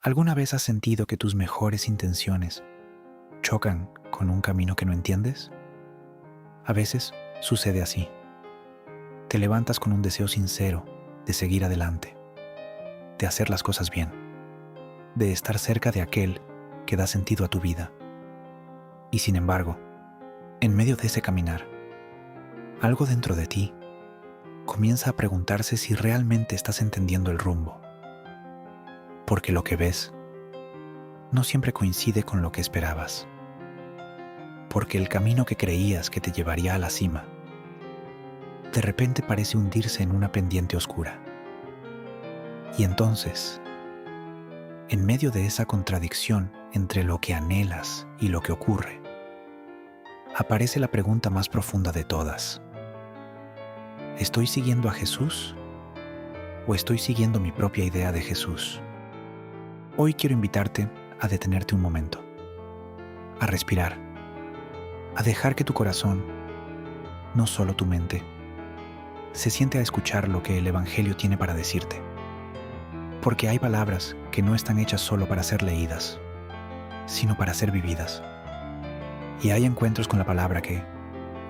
¿Alguna vez has sentido que tus mejores intenciones chocan con un camino que no entiendes? A veces sucede así. Te levantas con un deseo sincero de seguir adelante, de hacer las cosas bien, de estar cerca de aquel que da sentido a tu vida. Y sin embargo, en medio de ese caminar, algo dentro de ti comienza a preguntarse si realmente estás entendiendo el rumbo, porque lo que ves no siempre coincide con lo que esperabas, porque el camino que creías que te llevaría a la cima, de repente parece hundirse en una pendiente oscura. Y entonces, en medio de esa contradicción entre lo que anhelas y lo que ocurre, aparece la pregunta más profunda de todas. ¿Estoy siguiendo a Jesús o estoy siguiendo mi propia idea de Jesús? Hoy quiero invitarte a detenerte un momento, a respirar, a dejar que tu corazón, no solo tu mente, se siente a escuchar lo que el Evangelio tiene para decirte. Porque hay palabras que no están hechas solo para ser leídas, sino para ser vividas. Y hay encuentros con la palabra que,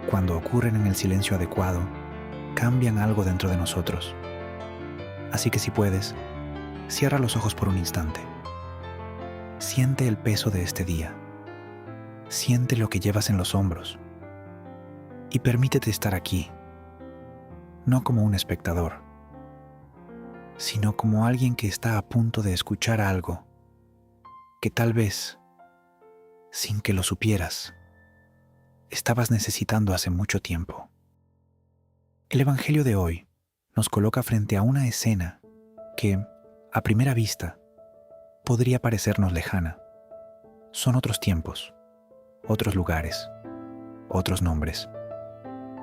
cuando ocurren en el silencio adecuado, cambian algo dentro de nosotros. Así que si puedes, cierra los ojos por un instante. Siente el peso de este día. Siente lo que llevas en los hombros. Y permítete estar aquí, no como un espectador, sino como alguien que está a punto de escuchar algo que tal vez, sin que lo supieras, estabas necesitando hace mucho tiempo. El Evangelio de hoy nos coloca frente a una escena que, a primera vista, podría parecernos lejana. Son otros tiempos, otros lugares, otros nombres.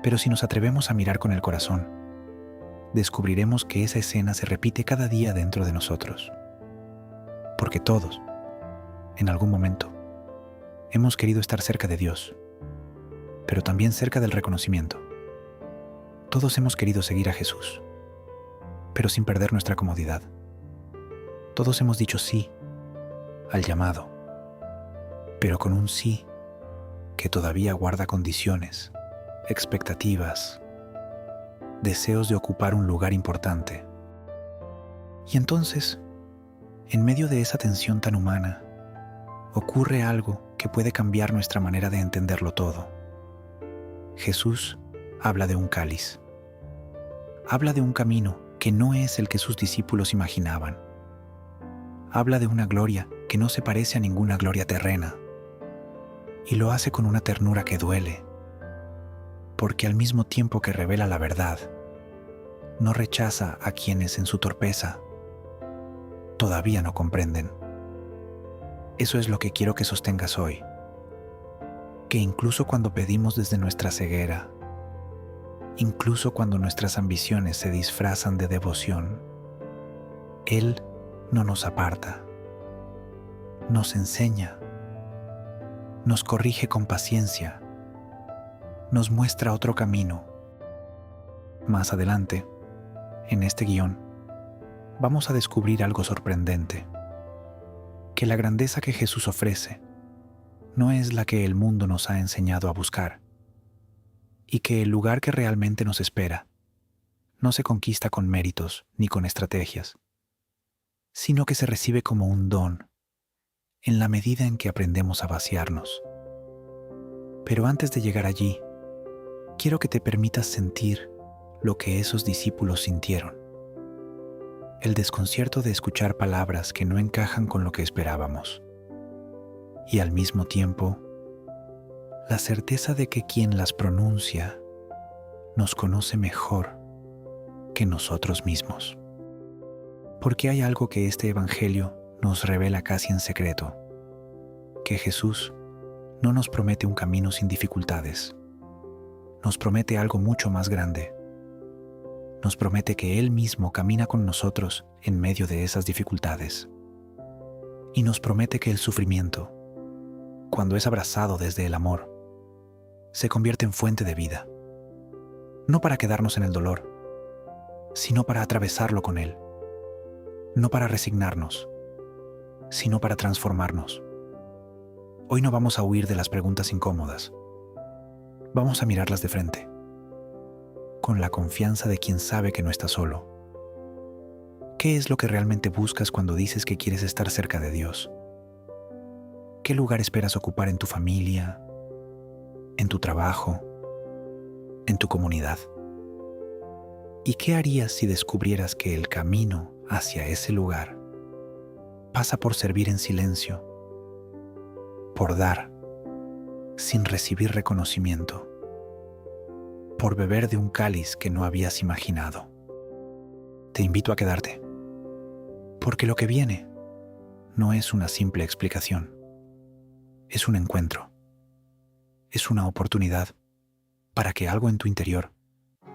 Pero si nos atrevemos a mirar con el corazón, descubriremos que esa escena se repite cada día dentro de nosotros. Porque todos, en algún momento, hemos querido estar cerca de Dios, pero también cerca del reconocimiento. Todos hemos querido seguir a Jesús, pero sin perder nuestra comodidad. Todos hemos dicho sí al llamado, pero con un sí que todavía guarda condiciones, expectativas, deseos de ocupar un lugar importante. Y entonces, en medio de esa tensión tan humana, ocurre algo que puede cambiar nuestra manera de entenderlo todo. Jesús habla de un cáliz. Habla de un camino que no es el que sus discípulos imaginaban. Habla de una gloria que no se parece a ninguna gloria terrena. Y lo hace con una ternura que duele, porque al mismo tiempo que revela la verdad, no rechaza a quienes en su torpeza todavía no comprenden. Eso es lo que quiero que sostengas hoy, que incluso cuando pedimos desde nuestra ceguera, incluso cuando nuestras ambiciones se disfrazan de devoción, Él no nos aparta, nos enseña, nos corrige con paciencia, nos muestra otro camino. Más adelante, en este guión, vamos a descubrir algo sorprendente, que la grandeza que Jesús ofrece no es la que el mundo nos ha enseñado a buscar, y que el lugar que realmente nos espera no se conquista con méritos ni con estrategias, sino que se recibe como un don en la medida en que aprendemos a vaciarnos. Pero antes de llegar allí, quiero que te permitas sentir lo que esos discípulos sintieron. El desconcierto de escuchar palabras que no encajan con lo que esperábamos. Y al mismo tiempo, la certeza de que quien las pronuncia nos conoce mejor que nosotros mismos. Porque hay algo que este Evangelio nos revela casi en secreto, que Jesús no nos promete un camino sin dificultades, nos promete algo mucho más grande. Nos promete que Él mismo camina con nosotros en medio de esas dificultades. Y nos promete que el sufrimiento, cuando es abrazado desde el amor, se convierte en fuente de vida. No para quedarnos en el dolor, sino para atravesarlo con Él. No para resignarnos, sino para transformarnos. Hoy no vamos a huir de las preguntas incómodas. Vamos a mirarlas de frente, con la confianza de quien sabe que no está solo. ¿Qué es lo que realmente buscas cuando dices que quieres estar cerca de Dios? ¿Qué lugar esperas ocupar en tu familia, en tu trabajo, en tu comunidad? ¿Y qué harías si descubrieras que el camino hacia ese lugar pasa por servir en silencio, por dar sin recibir reconocimiento, por beber de un cáliz que no habías imaginado? Te invito a quedarte, porque lo que viene no es una simple explicación, es un encuentro, es una oportunidad para que algo en tu interior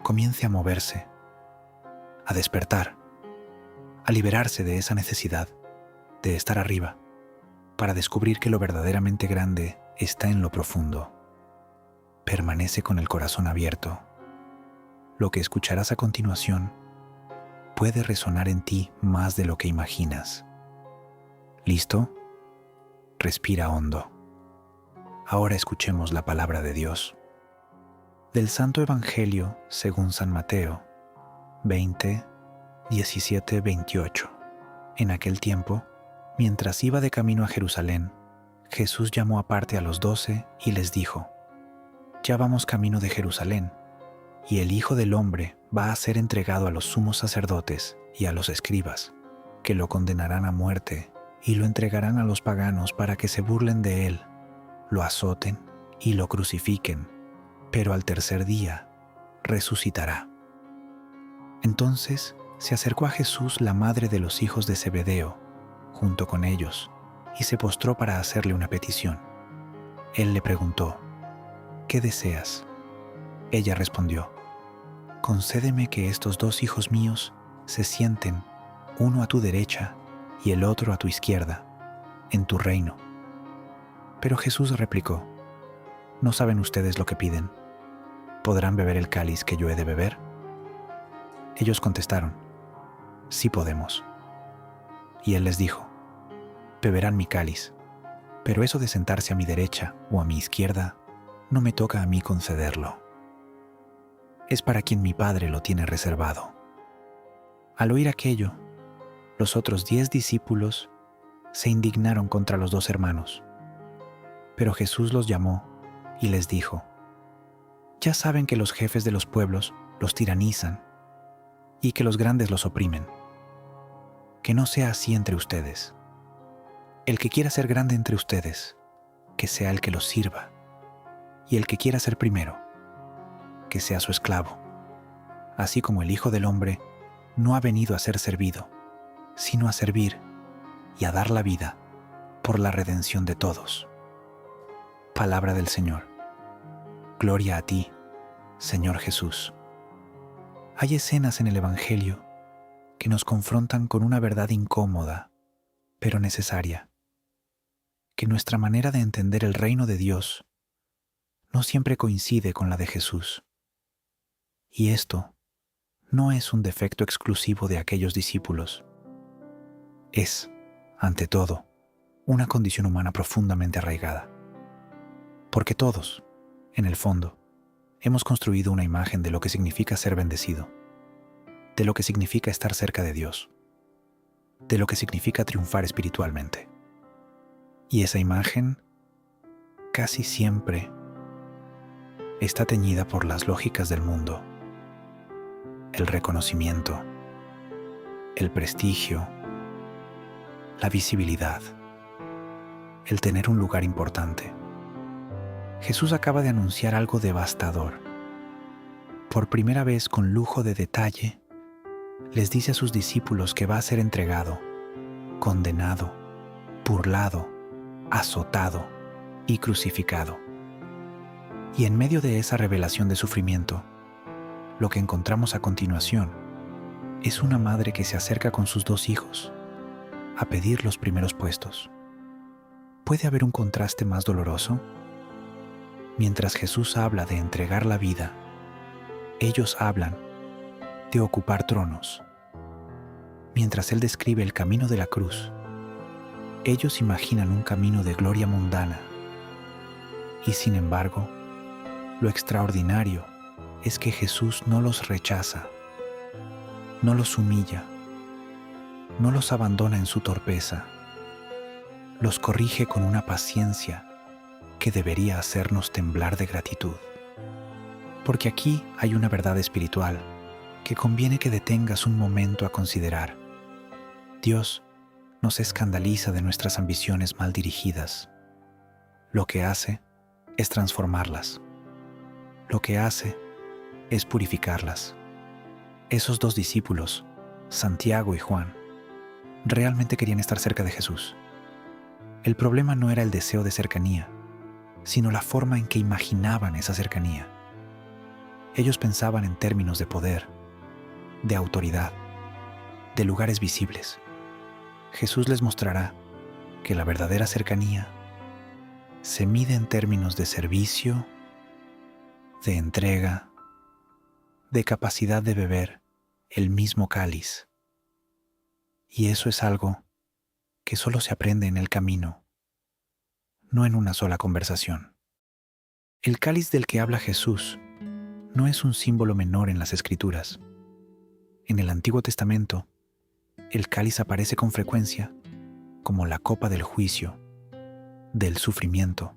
comience a moverse, a despertar, a liberarse de esa necesidad de estar arriba, para descubrir que lo verdaderamente grande está en lo profundo. Permanece con el corazón abierto. Lo que escucharás a continuación puede resonar en ti más de lo que imaginas. ¿Listo? Respira hondo. Ahora escuchemos la palabra de Dios. Del Santo Evangelio según San Mateo, 20, 17, 28. En aquel tiempo, mientras iba de camino a Jerusalén, Jesús llamó aparte a los 12 y les dijo: Ya vamos camino de Jerusalén, y el Hijo del Hombre va a ser entregado a los sumos sacerdotes y a los escribas, que lo condenarán a muerte y lo entregarán a los paganos para que se burlen de él, lo azoten y lo crucifiquen, pero al tercer día resucitará. Entonces se acercó a Jesús la madre de los hijos de Zebedeo, junto con ellos, y se postró para hacerle una petición. Él le preguntó: ¿Qué deseas? Ella respondió: Concédeme que estos 2 hijos míos se sienten, uno a tu derecha y el otro a tu izquierda, en tu reino. Pero Jesús replicó: ¿No saben ustedes lo que piden? ¿Podrán beber el cáliz que yo he de beber? Ellos contestaron: Sí podemos. Y él les dijo: Beberán mi cáliz, pero eso de sentarse a mi derecha o a mi izquierda no me toca a mí concederlo. Es para quien mi Padre lo tiene reservado. Al oír aquello, los otros 10 discípulos se indignaron contra los 2 hermanos. Pero Jesús los llamó y les dijo: Ya saben que los jefes de los pueblos los tiranizan y que los grandes los oprimen. Que no sea así entre ustedes. El que quiera ser grande entre ustedes, que sea el que los sirva, y el que quiera ser primero, que sea su esclavo, así como el Hijo del Hombre no ha venido a ser servido, sino a servir y a dar la vida por la redención de todos. Palabra del Señor. Gloria a ti, Señor Jesús. Hay escenas en el Evangelio que nos confrontan con una verdad incómoda, pero necesaria, que nuestra manera de entender el reino de Dios no siempre coincide con la de Jesús. Y esto no es un defecto exclusivo de aquellos discípulos. Es, ante todo, una condición humana profundamente arraigada. Porque todos, en el fondo, hemos construido una imagen de lo que significa ser bendecido, de lo que significa estar cerca de Dios, de lo que significa triunfar espiritualmente. Y esa imagen casi siempre está teñida por las lógicas del mundo, el reconocimiento, el prestigio, la visibilidad, el tener un lugar importante. Jesús acaba de anunciar algo devastador. Por primera vez, con lujo de detalle, les dice a sus discípulos que va a ser entregado, condenado, burlado, azotado y crucificado. Y en medio de esa revelación de sufrimiento, lo que encontramos a continuación es una madre que se acerca con sus 2 hijos a pedir los primeros puestos. ¿Puede haber un contraste más doloroso? Mientras Jesús habla de entregar la vida, ellos hablan de ocupar tronos. Mientras Él describe el camino de la cruz, Ellos imaginan un camino de gloria mundana y, sin embargo, lo extraordinario es que Jesús no los rechaza, no los humilla, no los abandona en su torpeza, los corrige con una paciencia que debería hacernos temblar de gratitud. Porque aquí hay una verdad espiritual que conviene que detengas un momento a considerar. Dios no se escandaliza de nuestras ambiciones mal dirigidas. Lo que hace es transformarlas. Lo que hace es purificarlas. Esos dos discípulos, Santiago y Juan, realmente querían estar cerca de Jesús. El problema no era el deseo de cercanía, sino la forma en que imaginaban esa cercanía. Ellos pensaban en términos de poder, de autoridad, de lugares visibles. Jesús les mostrará que la verdadera cercanía se mide en términos de servicio, de entrega, de capacidad de beber el mismo cáliz. Y eso es algo que solo se aprende en el camino, no en una sola conversación. El cáliz del que habla Jesús no es un símbolo menor en las Escrituras. En el Antiguo Testamento, el cáliz aparece con frecuencia como la copa del juicio, del sufrimiento,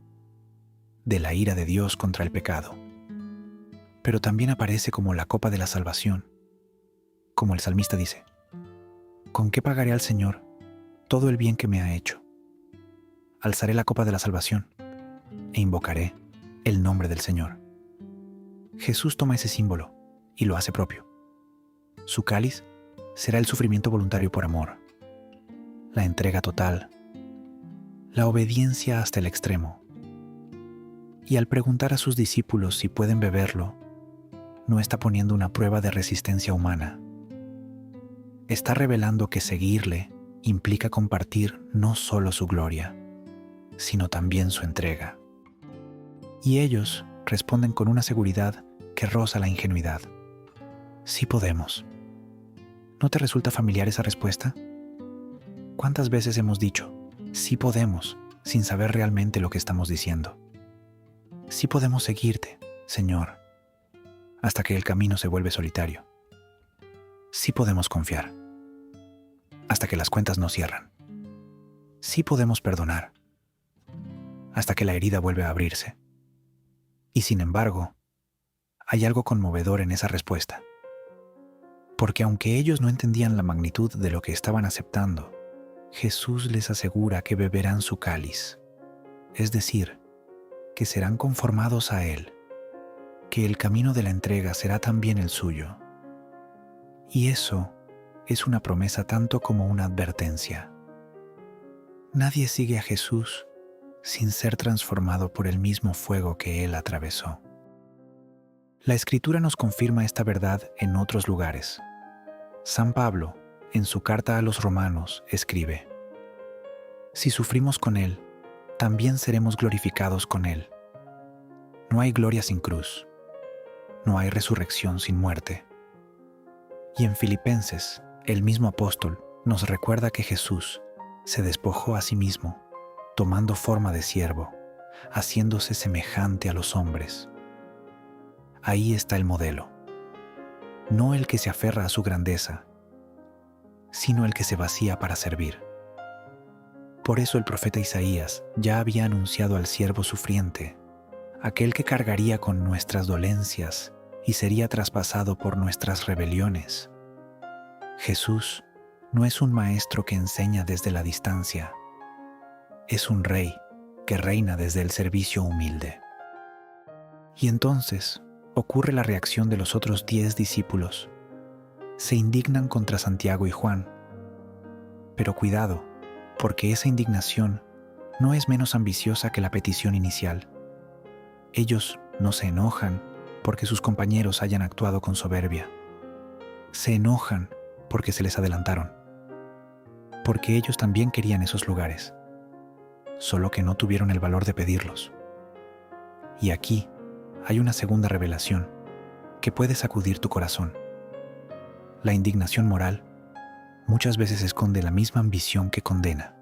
de la ira de Dios contra el pecado. Pero también aparece como la copa de la salvación, como el salmista dice: ¿con qué pagaré al Señor todo el bien que me ha hecho? Alzaré la copa de la salvación e invocaré el nombre del Señor. Jesús toma ese símbolo y lo hace propio. Su cáliz será el sufrimiento voluntario por amor, la entrega total, la obediencia hasta el extremo. Y al preguntar a sus discípulos si pueden beberlo, no está poniendo una prueba de resistencia humana. Está revelando que seguirle implica compartir no solo su gloria, sino también su entrega. Y ellos responden con una seguridad que roza la ingenuidad. Sí podemos. ¿No te resulta familiar esa respuesta? ¿Cuántas veces hemos dicho sí podemos sin saber realmente lo que estamos diciendo? Sí podemos seguirte, Señor, hasta que el camino se vuelve solitario. Sí podemos confiar, hasta que las cuentas no cierran. Sí podemos perdonar, hasta que la herida vuelve a abrirse. Y sin embargo, hay algo conmovedor en esa respuesta. Porque aunque ellos no entendían la magnitud de lo que estaban aceptando, Jesús les asegura que beberán su cáliz, es decir, que serán conformados a Él, que el camino de la entrega será también el suyo. Y eso es una promesa tanto como una advertencia. Nadie sigue a Jesús sin ser transformado por el mismo fuego que Él atravesó. La Escritura nos confirma esta verdad en otros lugares. San Pablo, en su carta a los Romanos, escribe: si sufrimos con Él, también seremos glorificados con Él. No hay gloria sin cruz, no hay resurrección sin muerte. Y en Filipenses, el mismo apóstol nos recuerda que Jesús se despojó a sí mismo, tomando forma de siervo, haciéndose semejante a los hombres. Ahí está el modelo. No el que se aferra a su grandeza, sino el que se vacía para servir. Por eso el profeta Isaías ya había anunciado al siervo sufriente, aquel que cargaría con nuestras dolencias y sería traspasado por nuestras rebeliones. Jesús no es un maestro que enseña desde la distancia, es un rey que reina desde el servicio humilde. Y entonces ocurre la reacción de los otros 10 discípulos. Se indignan contra Santiago y Juan. Pero cuidado, porque esa indignación no es menos ambiciosa que la petición inicial. Ellos no se enojan porque sus compañeros hayan actuado con soberbia. Se enojan porque se les adelantaron. Porque ellos también querían esos lugares, solo que no tuvieron el valor de pedirlos. Y aquí hay una segunda revelación que puede sacudir tu corazón. La indignación moral muchas veces esconde la misma ambición que condena.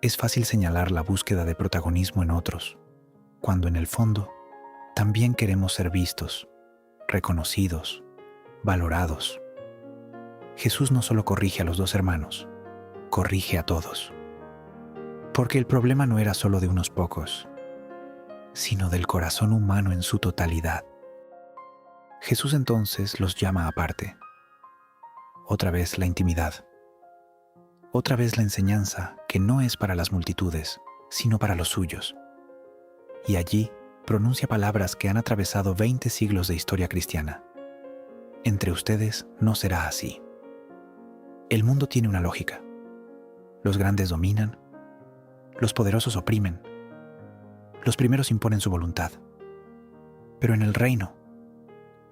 Es fácil señalar la búsqueda de protagonismo en otros, cuando en el fondo también queremos ser vistos, reconocidos, valorados. Jesús no solo corrige a los dos hermanos, corrige a todos. Porque el problema no era solo de unos pocos, sino del corazón humano en su totalidad. Jesús entonces los llama aparte. Otra vez la intimidad. Otra vez la enseñanza que no es para las multitudes, sino para los suyos. Y allí pronuncia palabras que han atravesado 20 siglos de historia cristiana. Entre ustedes no será así. El mundo tiene una lógica. Los grandes dominan, los poderosos oprimen, los primeros imponen su voluntad. Pero en el reino,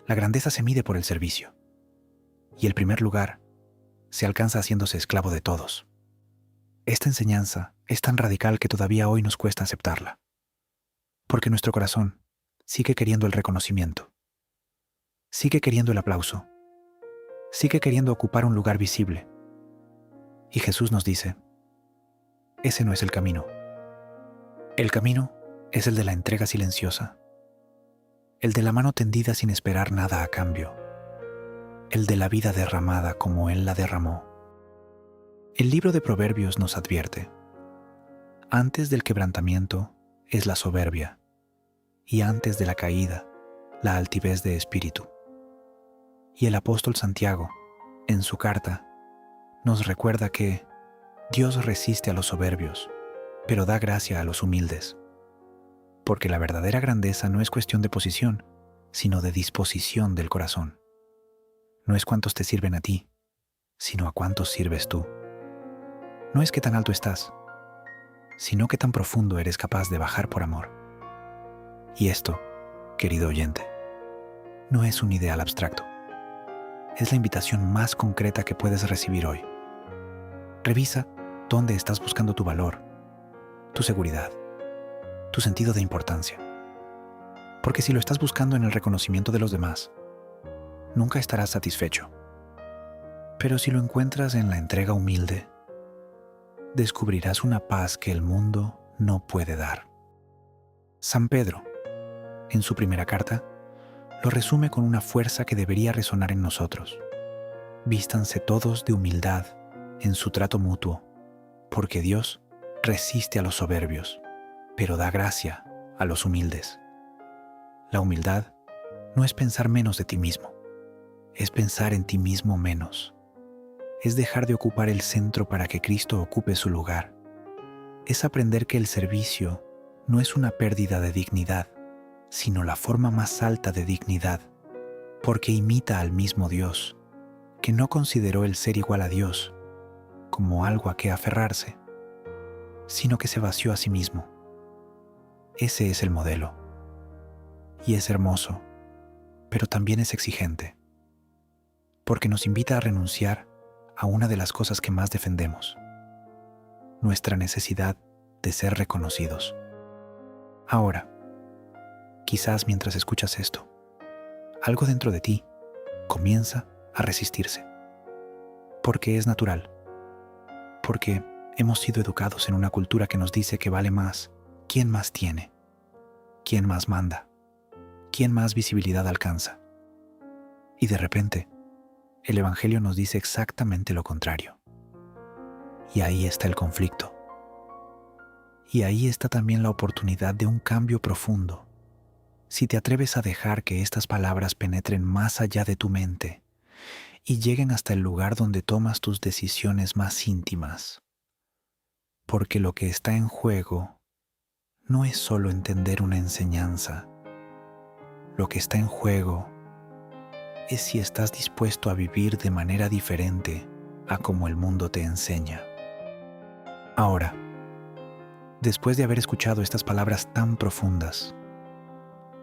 la grandeza se mide por el servicio, y el primer lugar se alcanza haciéndose esclavo de todos. Esta enseñanza es tan radical que todavía hoy nos cuesta aceptarla, porque nuestro corazón sigue queriendo el reconocimiento, sigue queriendo el aplauso, sigue queriendo ocupar un lugar visible. Y Jesús nos dice, ese no es el camino. El camino es el de la entrega silenciosa, el de la mano tendida sin esperar nada a cambio, el de la vida derramada como Él la derramó. El libro de Proverbios nos advierte, antes del quebrantamiento es la soberbia, y antes de la caída, la altivez de espíritu. Y el apóstol Santiago, en su carta, nos recuerda que Dios resiste a los soberbios, pero da gracia a los humildes. Porque la verdadera grandeza no es cuestión de posición, sino de disposición del corazón. No es cuántos te sirven a ti, sino a cuántos sirves tú. No es qué tan alto estás, sino qué tan profundo eres capaz de bajar por amor. Y esto, querido oyente, no es un ideal abstracto. Es la invitación más concreta que puedes recibir hoy. Revisa dónde estás buscando tu valor, tu seguridad, tu sentido de importancia. Porque si lo estás buscando en el reconocimiento de los demás, nunca estarás satisfecho. Pero si lo encuentras en la entrega humilde, descubrirás una paz que el mundo no puede dar. San Pedro, en su primera carta, lo resume con una fuerza que debería resonar en nosotros. Vístanse todos de humildad en su trato mutuo, porque Dios resiste a los soberbios, pero da gracia a los humildes. La humildad no es pensar menos de ti mismo, es pensar en ti mismo menos. Es dejar de ocupar el centro para que Cristo ocupe su lugar. Es aprender que el servicio no es una pérdida de dignidad, sino la forma más alta de dignidad, porque imita al mismo Dios, que no consideró el ser igual a Dios como algo a que aferrarse, sino que se vació a sí mismo. Ese es el modelo. Y es hermoso, pero también es exigente, porque nos invita a renunciar a una de las cosas que más defendemos, nuestra necesidad de ser reconocidos. Ahora, quizás mientras escuchas esto, algo dentro de ti comienza a resistirse, porque es natural, porque hemos sido educados en una cultura que nos dice que vale más quién más tiene, quién más manda, quién más visibilidad alcanza. Y de repente, el Evangelio nos dice exactamente lo contrario. Y ahí está el conflicto. Y ahí está también la oportunidad de un cambio profundo. Si te atreves a dejar que estas palabras penetren más allá de tu mente y lleguen hasta el lugar donde tomas tus decisiones más íntimas. Porque lo que está en juego no es solo entender una enseñanza. Lo que está en juego es si estás dispuesto a vivir de manera diferente a como el mundo te enseña. Ahora, después de haber escuchado estas palabras tan profundas,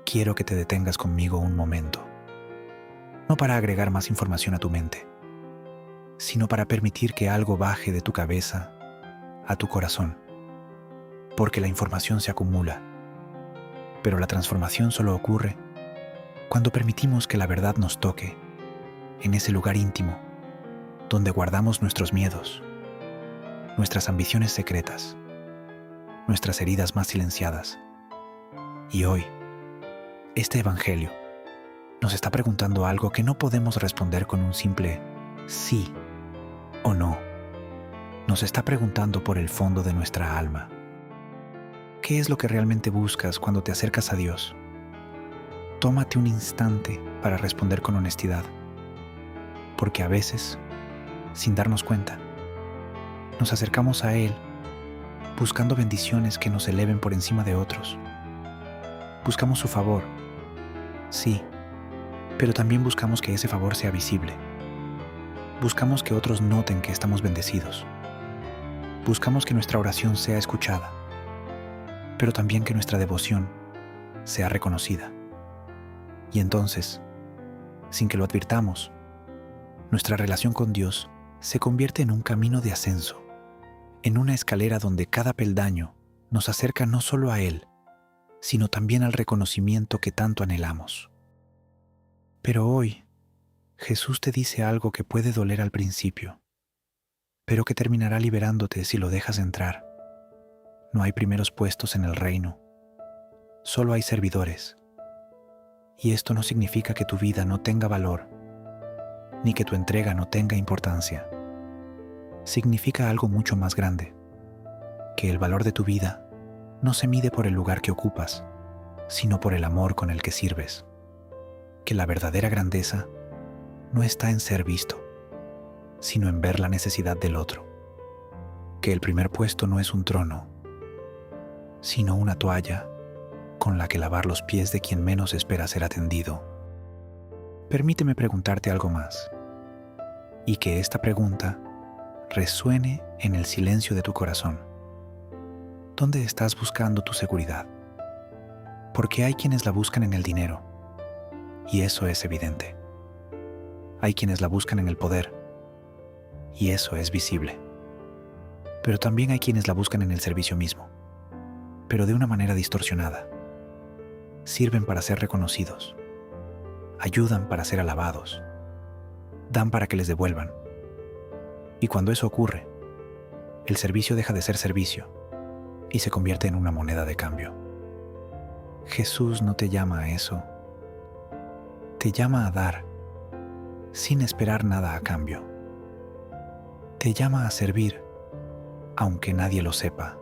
quiero que te detengas conmigo un momento, no para agregar más información a tu mente, sino para permitir que algo baje de tu cabeza a tu corazón, porque la información se acumula, pero la transformación solo ocurre cuando permitimos que la verdad nos toque en ese lugar íntimo donde guardamos nuestros miedos, nuestras ambiciones secretas nuestras heridas más silenciadas. Y hoy, este Evangelio nos está preguntando algo que no podemos responder con un simple sí o no. Nos está preguntando por el fondo de nuestra alma. ¿Qué es lo que realmente buscas cuando te acercas a Dios? Tómate un instante para responder con honestidad, porque a veces, sin darnos cuenta, nos acercamos a Él buscando bendiciones que nos eleven por encima de otros. Buscamos su favor, sí, pero también buscamos que ese favor sea visible. Buscamos que otros noten que estamos bendecidos. Buscamos que nuestra oración sea escuchada, pero también que nuestra devoción sea reconocida. Y entonces, sin que lo advirtamos, nuestra relación con Dios se convierte en un camino de ascenso, en una escalera donde cada peldaño nos acerca no solo a Él, sino también al reconocimiento que tanto anhelamos. Pero hoy, Jesús te dice algo que puede doler al principio, pero que terminará liberándote si lo dejas entrar. No hay primeros puestos en el reino, solo hay servidores. Y esto no significa que tu vida no tenga valor, ni que tu entrega no tenga importancia. Significa algo mucho más grande, que el valor de tu vida no se mide por el lugar que ocupas, sino por el amor con el que sirves. Que la verdadera grandeza no está en ser visto, sino en ver la necesidad del otro. Que el primer puesto no es un trono, sino una toalla con la que lavar los pies de quien menos espera ser atendido. Permíteme preguntarte algo más, y que esta pregunta resuene en el silencio de tu corazón. ¿Dónde estás buscando tu seguridad? Porque hay quienes la buscan en el dinero, y eso es evidente. Hay quienes la buscan en el poder, y eso es visible. Pero también hay quienes la buscan en el servicio mismo, pero de una manera distorsionada. Sirven para ser reconocidos, ayudan para ser alabados, dan para que les devuelvan. Y cuando eso ocurre, el servicio deja de ser servicio y se convierte en una moneda de cambio. Jesús no te llama a eso, te llama a dar sin esperar nada a cambio. Te llama a servir aunque nadie lo sepa.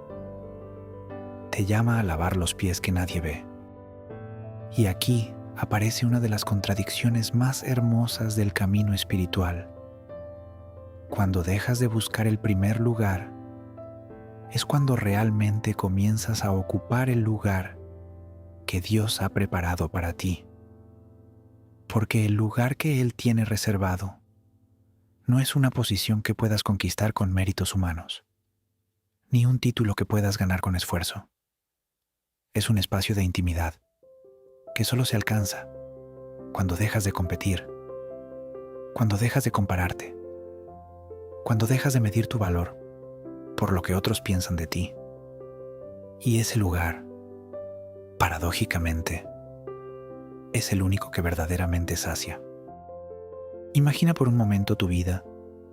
Te llama a lavar los pies que nadie ve. Y aquí aparece una de las contradicciones más hermosas del camino espiritual. Cuando dejas de buscar el primer lugar, es cuando realmente comienzas a ocupar el lugar que Dios ha preparado para ti. Porque el lugar que Él tiene reservado no es una posición que puedas conquistar con méritos humanos, ni un título que puedas ganar con esfuerzo. Es un espacio de intimidad que solo se alcanza cuando dejas de competir, cuando dejas de compararte, cuando dejas de medir tu valor por lo que otros piensan de ti. Y ese lugar, paradójicamente, es el único que verdaderamente sacia. Imagina por un momento tu vida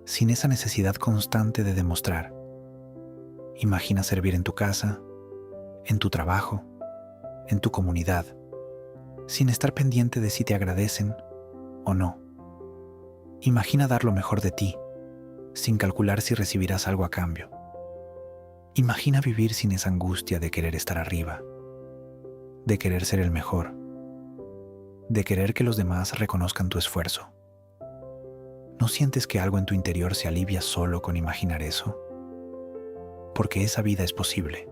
sin esa necesidad constante de demostrar. Imagina servir en tu casa, en tu trabajo, en tu comunidad, sin estar pendiente de si te agradecen o no. Imagina dar lo mejor de ti, sin calcular si recibirás algo a cambio. Imagina vivir sin esa angustia de querer estar arriba, de querer ser el mejor, de querer que los demás reconozcan tu esfuerzo. ¿No sientes que algo en tu interior se alivia solo con imaginar eso? Porque esa vida es posible.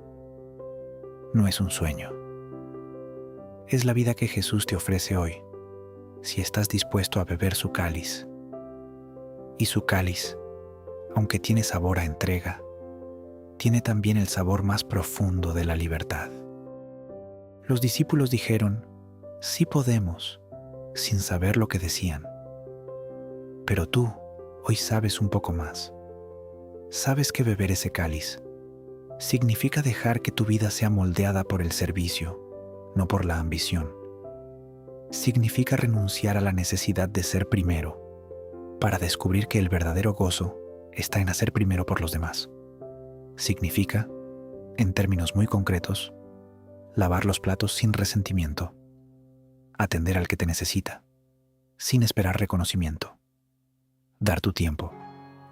No es un sueño. Es la vida que Jesús te ofrece hoy, si estás dispuesto a beber su cáliz. Y su cáliz, aunque tiene sabor a entrega, tiene también el sabor más profundo de la libertad. Los discípulos dijeron, sí podemos, sin saber lo que decían. Pero tú hoy sabes un poco más. Sabes que beber ese cáliz significa dejar que tu vida sea moldeada por el servicio, no por la ambición. Significa renunciar a la necesidad de ser primero, para descubrir que el verdadero gozo está en hacer primero por los demás. Significa En términos muy concretos, lavar los platos sin resentimiento, atender al que te necesita, sin esperar reconocimiento, dar tu tiempo,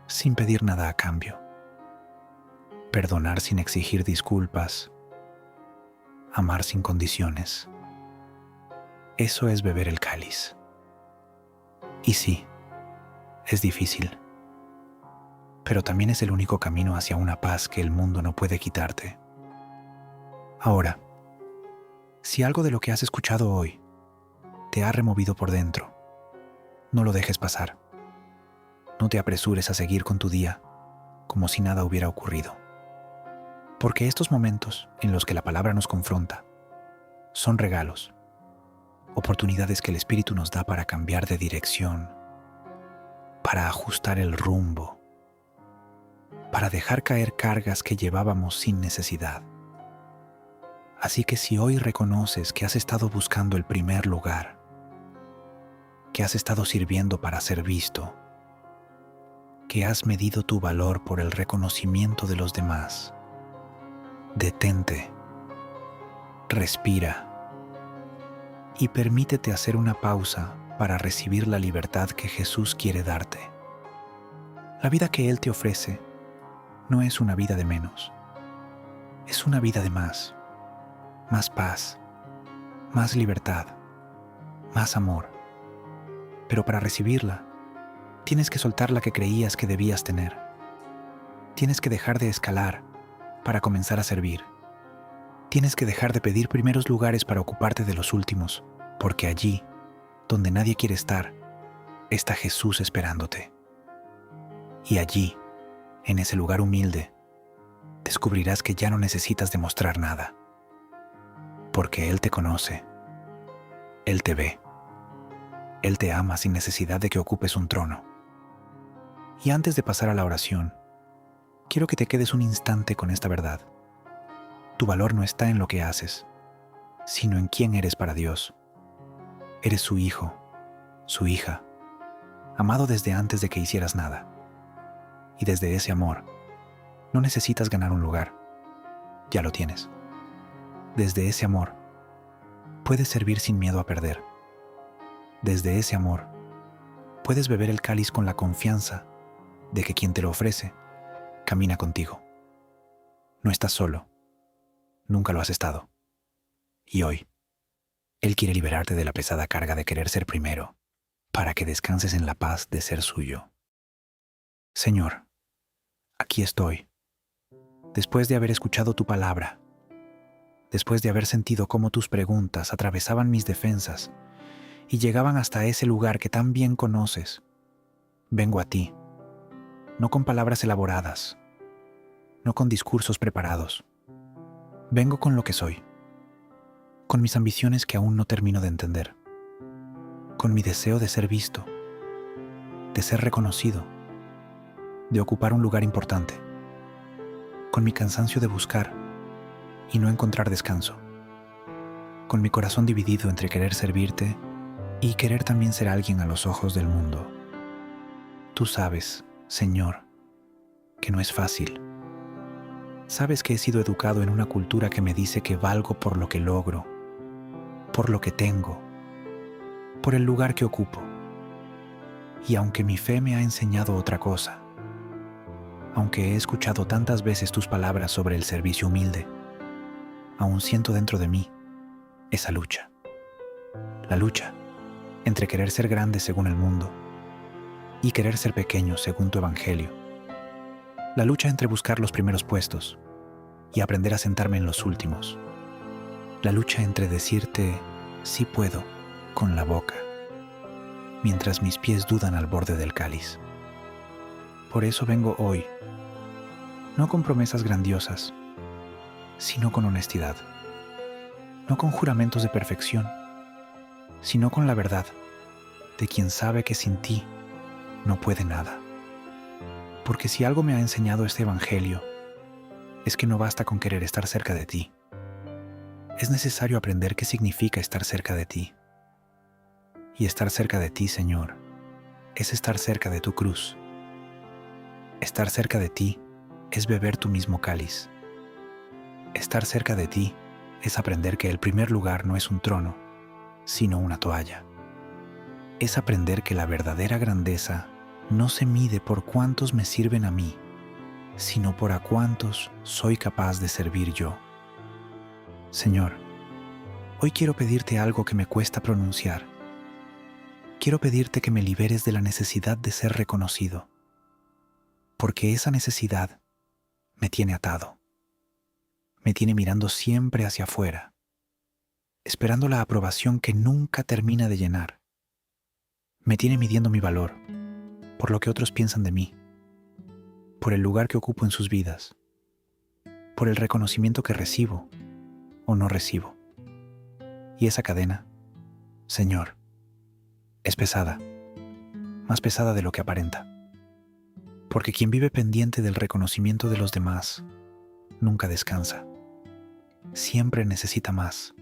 sin pedir nada a cambio, perdonar sin exigir disculpas, amar sin condiciones. Eso es beber el cáliz. Y sí, es difícil, pero también es el único camino hacia una paz que el mundo no puede quitarte. Ahora, si algo de lo que has escuchado hoy te ha removido por dentro, no lo dejes pasar. No te apresures a seguir con tu día como si nada hubiera ocurrido. Porque estos momentos en los que la palabra nos confronta son regalos, oportunidades que el Espíritu nos da para cambiar de dirección, para ajustar el rumbo, para dejar caer cargas que llevábamos sin necesidad. Así que si hoy reconoces que has estado buscando el primer lugar, que has estado sirviendo para ser visto, que has medido tu valor por el reconocimiento de los demás, detente, respira y permítete hacer una pausa para recibir la libertad que Jesús quiere darte. La vida que Él te ofrece no es una vida de menos, es una vida de más paz, más libertad, más amor. Pero para recibirla, tienes que soltar la que creías que debías tener. Tienes que dejar de escalar para comenzar a servir. Tienes que dejar de pedir primeros lugares para ocuparte de los últimos, porque allí, donde nadie quiere estar, está Jesús esperándote. Y allí, en ese lugar humilde, descubrirás que ya no necesitas demostrar nada, porque Él te conoce, Él te ve, Él te ama sin necesidad de que ocupes un trono. Y antes de pasar a la oración, quiero que te quedes un instante con esta verdad. Tu valor no está en lo que haces, sino en quién eres para Dios. Eres su hijo, su hija, amado desde antes de que hicieras nada. Y desde ese amor, no necesitas ganar un lugar, ya lo tienes. Desde ese amor, puedes servir sin miedo a perder. Desde ese amor, puedes beber el cáliz con la confianza de que quien te lo ofrece camina contigo. No estás solo, nunca lo has estado. Y hoy, Él quiere liberarte de la pesada carga de querer ser primero, para que descanses en la paz de ser suyo. Señor, aquí estoy, después de haber escuchado tu palabra, después de haber sentido cómo tus preguntas atravesaban mis defensas y llegaban hasta ese lugar que tan bien conoces. Vengo a ti, no con palabras elaboradas, no con discursos preparados. Vengo con lo que soy, con mis ambiciones que aún no termino de entender, con mi deseo de ser visto, de ser reconocido, de ocupar un lugar importante, con mi cansancio de buscar y no encontrar descanso, con mi corazón dividido entre querer servirte y querer también ser alguien a los ojos del mundo. Tú sabes, Señor, que no es fácil. Sabes que he sido educado en una cultura que me dice que valgo por lo que logro, por lo que tengo, por el lugar que ocupo. Y aunque mi fe me ha enseñado otra cosa, aunque he escuchado tantas veces tus palabras sobre el servicio humilde, aún siento dentro de mí esa lucha. La lucha entre querer ser grande según el mundo y querer ser pequeño según tu evangelio. La lucha entre buscar los primeros puestos y aprender a sentarme en los últimos. La lucha entre decirte sí puedo con la boca, mientras mis pies dudan al borde del cáliz. Por eso vengo hoy, no con promesas grandiosas, sino con honestidad. No con juramentos de perfección, sino con la verdad de quien sabe que sin ti no puede nada. Porque si algo me ha enseñado este evangelio, es que no basta con querer estar cerca de ti. Es necesario aprender qué significa estar cerca de ti. Y estar cerca de ti, Señor, es estar cerca de tu cruz. Estar cerca de ti es beber tu mismo cáliz. estar cerca de ti es aprender que el primer lugar no es un trono, sino una toalla. Es aprender que la verdadera grandeza no se mide por cuántos me sirven a mí, sino por a cuántos soy capaz de servir yo. Señor, hoy quiero pedirte algo que me cuesta pronunciar. Quiero pedirte que me liberes de la necesidad de ser reconocido, porque esa necesidad me tiene atado. Me tiene mirando siempre hacia afuera, esperando la aprobación que nunca termina de llenar. Me tiene midiendo mi valor por lo que otros piensan de mí, por el lugar que ocupo en sus vidas, por el reconocimiento que recibo o no recibo. Y esa cadena, Señor, es pesada, más pesada de lo que aparenta. Porque quien vive pendiente del reconocimiento de los demás nunca descansa. Siempre necesita más.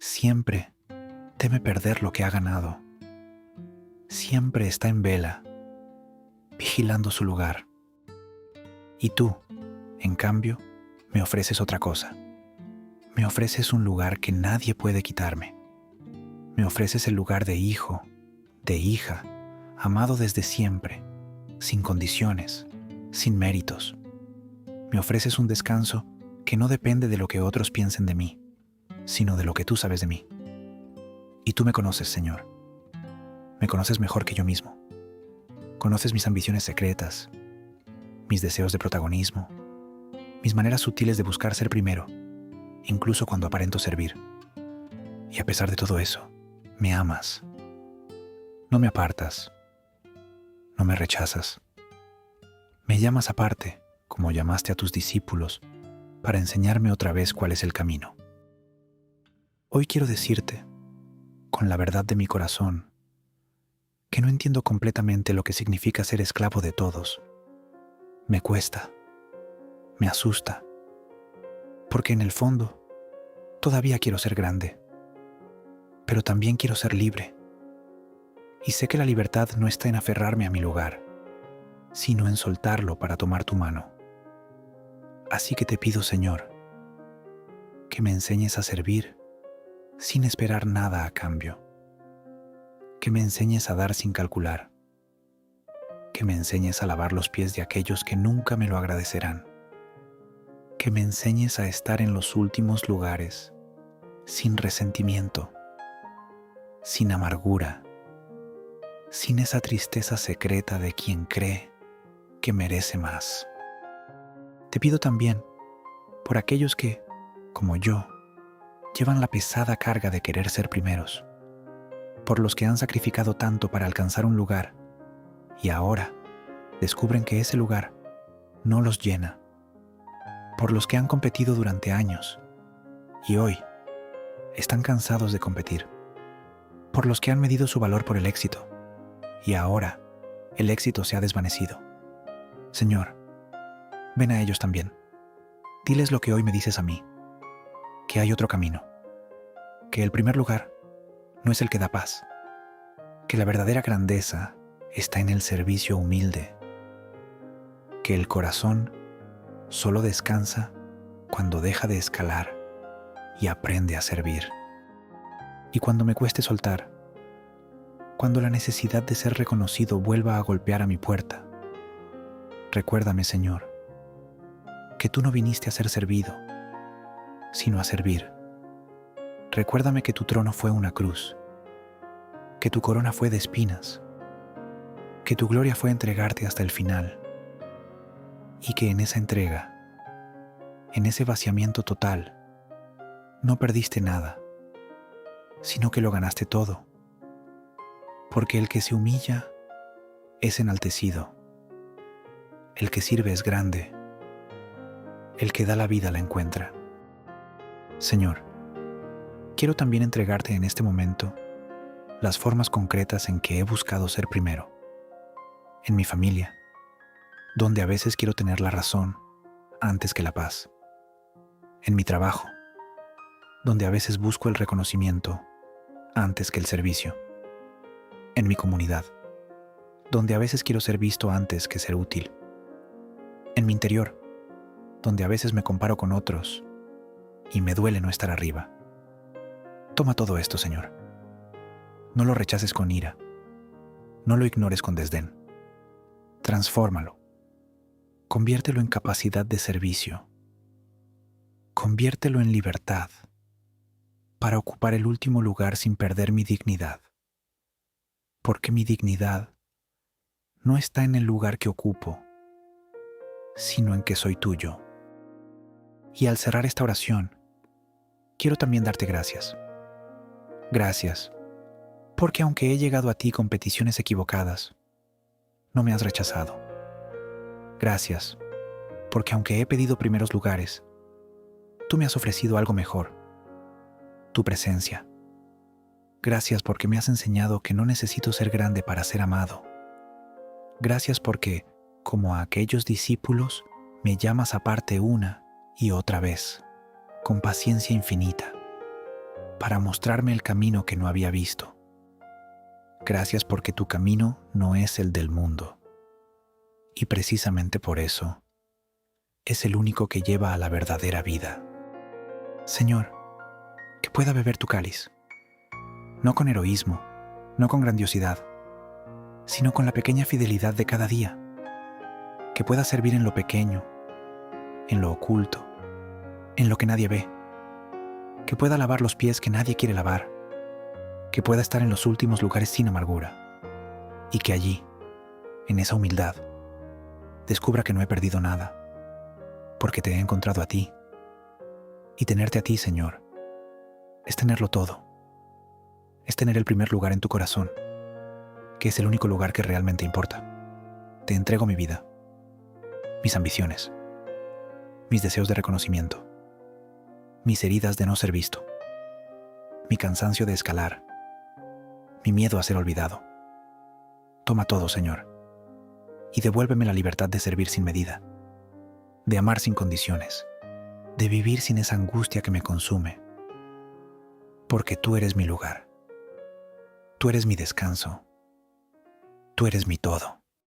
Siempre teme perder lo que ha ganado. Siempre está en vela, vigilando su lugar. Y tú, en cambio, me ofreces otra cosa. Me ofreces un lugar que nadie puede quitarme. Me ofreces el lugar de hijo, de hija, amado desde siempre, sin condiciones, sin méritos. Me ofreces un descanso que no depende de lo que otros piensen de mí, sino de lo que tú sabes de mí. Y tú me conoces, Señor. Me conoces mejor que yo mismo. Conoces mis ambiciones secretas, mis deseos de protagonismo, mis maneras sutiles de buscar ser primero, incluso cuando aparento servir. Y a pesar de todo eso, me amas. No me apartas. No me rechazas. Me llamas aparte, como llamaste a tus discípulos, para enseñarme otra vez cuál es el camino. Hoy quiero decirte, con la verdad de mi corazón, que no entiendo completamente lo que significa ser esclavo de todos. Me cuesta, me asusta, porque en el fondo todavía quiero ser grande, pero también quiero ser libre. Y sé que la libertad no está en aferrarme a mi lugar, sino en soltarlo para tomar tu mano. Así que te pido, Señor, que me enseñes a servir sin esperar nada a cambio, que me enseñes a dar sin calcular, que me enseñes a lavar los pies de aquellos que nunca me lo agradecerán, que me enseñes a estar en los últimos lugares sin resentimiento, sin amargura, sin esa tristeza secreta de quien cree que merece más. Te pido también por aquellos que, como yo, llevan la pesada carga de querer ser primeros, por los que han sacrificado tanto para alcanzar un lugar y ahora descubren que ese lugar no los llena, por los que han competido durante años y hoy están cansados de competir, por los que han medido su valor por el éxito y ahora el éxito se ha desvanecido. Señor, ven a ellos también. Diles lo que hoy me dices a mí, que hay otro camino, que el primer lugar no es el que da paz, que la verdadera grandeza está en el servicio humilde, que el corazón solo descansa cuando deja de escalar y aprende a servir. Y cuando me cueste soltar, cuando la necesidad de ser reconocido vuelva a golpear a mi puerta, recuérdame, Señor, que tú no viniste a ser servido, sino a servir. Recuérdame que tu trono fue una cruz, que tu corona fue de espinas, que tu gloria fue entregarte hasta el final, y que en esa entrega, en ese vaciamiento total, no perdiste nada, sino que lo ganaste todo, porque el que se humilla es enaltecido, el que sirve es grande, el que da la vida la encuentra. Señor, quiero también entregarte en este momento las formas concretas en que he buscado ser primero. En mi familia, donde a veces quiero tener la razón antes que la paz. En mi trabajo, donde a veces busco el reconocimiento antes que el servicio. En mi comunidad, donde a veces quiero ser visto antes que ser útil. En mi interior, donde a veces me comparo con otros y me duele no estar arriba. Toma todo esto, Señor. No lo rechaces con ira. No lo ignores con desdén. Transfórmalo. Conviértelo en capacidad de servicio. Conviértelo en libertad para ocupar el último lugar sin perder mi dignidad. Porque mi dignidad no está en el lugar que ocupo, sino en que soy tuyo. Y al cerrar esta oración, quiero también darte gracias. Gracias, porque aunque he llegado a ti con peticiones equivocadas, no me has rechazado. Gracias, porque aunque he pedido primeros lugares, tú me has ofrecido algo mejor, tu presencia. Gracias porque me has enseñado que no necesito ser grande para ser amado. Gracias porque, como a aquellos discípulos, me llamas aparte una y otra vez, con paciencia infinita, para mostrarme el camino que no había visto. Gracias porque tu camino no es el del mundo. Y precisamente por eso, es el único que lleva a la verdadera vida. Señor, que pueda beber tu cáliz, no con heroísmo, no con grandiosidad, sino con la pequeña fidelidad de cada día, que pueda servir en lo pequeño, en lo oculto, en lo que nadie ve, que pueda lavar los pies que nadie quiere lavar, que pueda estar en los últimos lugares sin amargura, y que allí, en esa humildad, descubra que no he perdido nada, porque te he encontrado a ti. Y tenerte a ti, Señor, es tenerlo todo. Es tener el primer lugar en tu corazón, que es el único lugar que realmente importa. Te entrego mi vida, mis ambiciones, mis deseos de reconocimiento, mis heridas de no ser visto, mi cansancio de escalar, mi miedo a ser olvidado. Toma todo, Señor, y devuélveme la libertad de servir sin medida, de amar sin condiciones, de vivir sin esa angustia que me consume, porque tú eres mi lugar, tú eres mi descanso, tú eres mi todo.